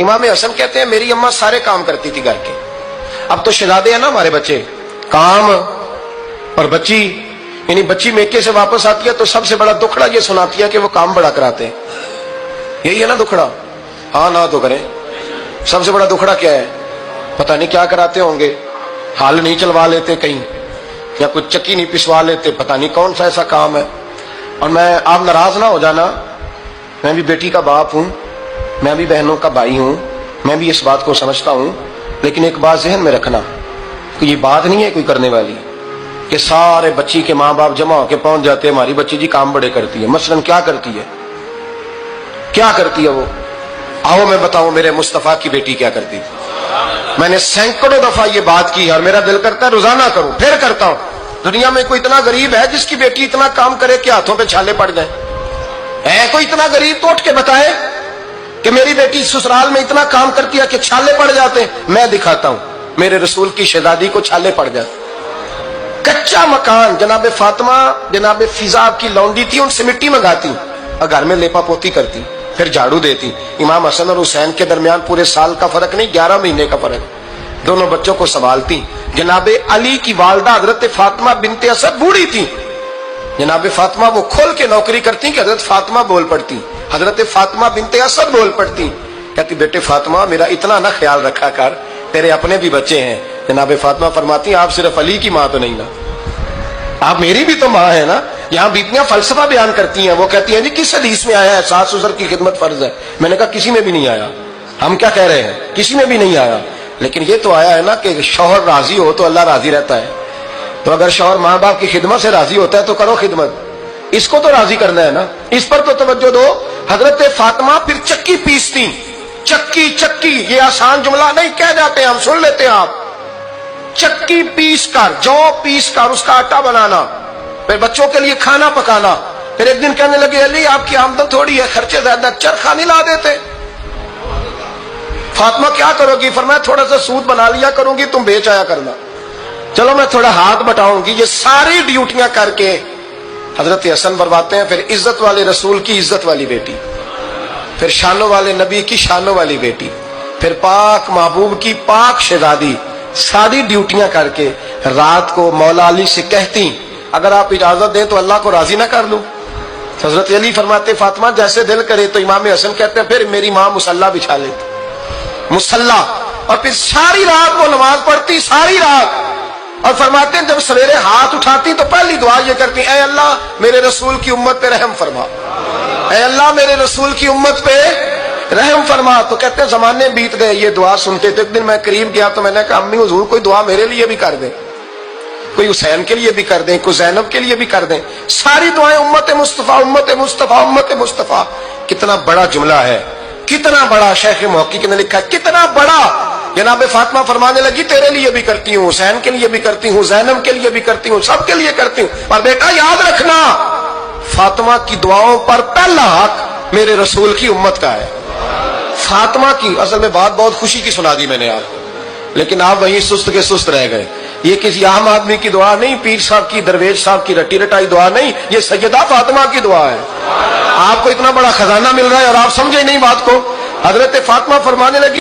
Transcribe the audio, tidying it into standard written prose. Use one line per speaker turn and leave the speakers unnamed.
امام حسن کہتے ہیں میری اماں سارے کام کرتی تھی گھر کے. اب تو شہزادے ہیں نا ہمارے بچے, کام اور بچی, یعنی بچی میکے سے واپس آتی ہے تو سب سے بڑا دکھڑا یہ سناتی ہے کہ وہ کام بڑا کراتے ہیں. یہی ہے نا دکھڑا؟ ہاں نہ تو کریں. سب سے بڑا دکھڑا کیا ہے؟ پتہ نہیں کیا کراتے ہوں گے, ہال نہیں چلوا لیتے کہیں, یا کچھ چکی نہیں پسوا لیتے, پتہ نہیں کون سا ایسا کام ہے. اور آپ ناراض نہ ہو جانا, میں بھی بیٹی کا باپ ہوں, میں بھی بہنوں کا بھائی ہوں, میں بھی اس بات کو سمجھتا ہوں, لیکن ایک بات ذہن میں رکھنا کہ یہ بات نہیں ہے کوئی کرنے والی کہ سارے بچی کے ماں باپ جمع ہو کے پہنچ جاتے ہیں ہماری بچی جی کام بڑے کرتی ہے. مثلاً کیا کرتی ہے, کیا کرتی ہے وہ؟ آؤ میں بتاؤں میرے مصطفیٰ کی بیٹی کیا کرتی ہے. میں نے سینکڑوں دفعہ یہ بات کی اور میرا دل کرتا ہے روزانہ کروں, پھر کرتا ہوں. دنیا میں کوئی اتنا غریب ہے جس کی بیٹی اتنا کام کرے کہ ہاتھوں پہ چھالے پڑ جائیں؟ ہے کوئی اتنا غریب تو اٹھ کے بتائے کہ میری بیٹی سسرال میں اتنا کام کرتی ہے کہ چھالے پڑ جاتے ہیں. میں دکھاتا ہوں, میرے رسول کی شہزادی کو چھالے پڑ جاتے. کچا مکان, جناب فاطمہ جناب فضا کی لونڈی تھی, ان سے مٹی منگاتی اور گھر میں لیپا پوتی کرتی, پھر جھاڑو دیتی. امام حسن اور حسین کے درمیان پورے سال کا فرق نہیں, 11 مہینے کا فرق. دونوں بچوں کو سنبھالتی. جناب علی کی والدہ حضرت فاطمہ بنت اسد بوڑھی تھی. جناب فاطمہ وہ کھول کے نوکری کرتی کہ حضرت فاطمہ بول پڑتی, حضرت فاطمہ بنت اسد بول پڑتی. کہتی بیٹے فاطمہ میرا اتنا نہ خیال رکھا کر, تیرے اپنے بھی بچے ہیں. جناب فاطمہ فرماتی آپ صرف علی کی ماں تو نہیں نا, آپ میری بھی تو ماں ہے نا. یہاں بیٹیاں فلسفہ بیان کرتی ہیں, وہ کہتی ہیں جی کس حدیث میں آیا ہے ساس سسر کی خدمت فرض ہے؟ میں نے کہا کسی میں بھی نہیں آیا. ہم کیا کہہ رہے ہیں, کسی میں بھی نہیں آیا, لیکن یہ تو آیا ہے نا کہ شوہر راضی ہو تو اللہ راضی رہتا ہے. تو اگر شوہر ماں باپ کی خدمت سے راضی ہوتا ہے تو کرو خدمت, اس کو تو راضی کرنا ہے نا, اس پر تو توجہ دو. حضرت فاطمہ پھر چکی پیستی. چکی چکی یہ آسان جملہ نہیں کہہ جاتے, ہم سن لیتے ہیں. آپ چکی پیس کر, جو پیس کر اس کا آٹا بنانا, پھر بچوں کے لیے کھانا پکانا. پھر ایک دن کہنے لگے علی آپ کی آمدن تھوڑی ہے, خرچے زیادہ, چرخا نہیں لا دیتے. فاطمہ کیا کرو گی؟ فرمایا تھوڑا سا سود بنا لیا کروں گی, تم بیچ آیا کرنا. چلو میں تھوڑا ہاتھ بٹاؤں گی. یہ ساری ڈیوٹیاں کر کے حضرت حسن برواتے ہیں. پھر عزت والے رسول کی عزت والی بیٹی, پھر شانوں والے نبی کی شانوں والی بیٹی, پھر پاک محبوب کی پاک شہزادی, ساری ڈیوٹیاں کر کے رات کو مولا علی سے کہتی اگر آپ اجازت دیں تو اللہ کو راضی نہ کر لوں. حضرت علی فرماتے فاطمہ جیسے دل کرے. تو امام حسن کہتے ہیں پھر میری ماں مصلا بچھا لیتی, مصلا, اور پھر ساری رات وہ نماز پڑھتی, ساری رات. اور فرماتے ہیں جب سویرے ہاتھ اٹھاتی تو پہلی دعا یہ کرتی اے اللہ میرے رسول کی امت پہ رحم فرما, اے اللہ میرے رسول کی امت پہ رحم فرما. تو کہتے ہیں زمانے بیت گئے یہ دعا سنتے تھے. ایک دن میں قریب گیا تو میں نے کہا امی حضور کوئی دعا میرے لیے بھی کر دیں, کوئی حسین کے لیے بھی کر دیں, کوئی زینب کے لیے بھی کر دیں. ساری دعائیں امت مصطفیٰ امت مصطفیٰ امت مصطفیٰ. کتنا بڑا جملہ ہے, کتنا بڑا. شیخ محقق نے لکھا کتنا بڑا. جناب فاطمہ فرمانے لگی تیرے لیے بھی کرتی ہوں, حسین کے لیے بھی کرتی ہوں, زینب کے لیے بھی کرتی ہوں, سب کے لیے کرتی ہوں. اور بیٹا یاد رکھنا فاطمہ کی دعاؤں پر پہلا حق میرے رسول کی امت کا ہے. فاطمہ کی اصل میں بات بہت خوشی کی سنا دی میں نے آپ کو, لیکن آپ وہیں سست کے سست رہ گئے. یہ کسی عام آدمی کی دعا نہیں, پیر صاحب کی, درویش صاحب کی رٹی رٹائی دعا نہیں, یہ سیدہ فاطمہ کی دعا ہے. آپ کو اتنا بڑا خزانہ مل رہا ہے اور آپ سمجھے نہیں بات کو. حضرت فاطمہ فرمانے لگی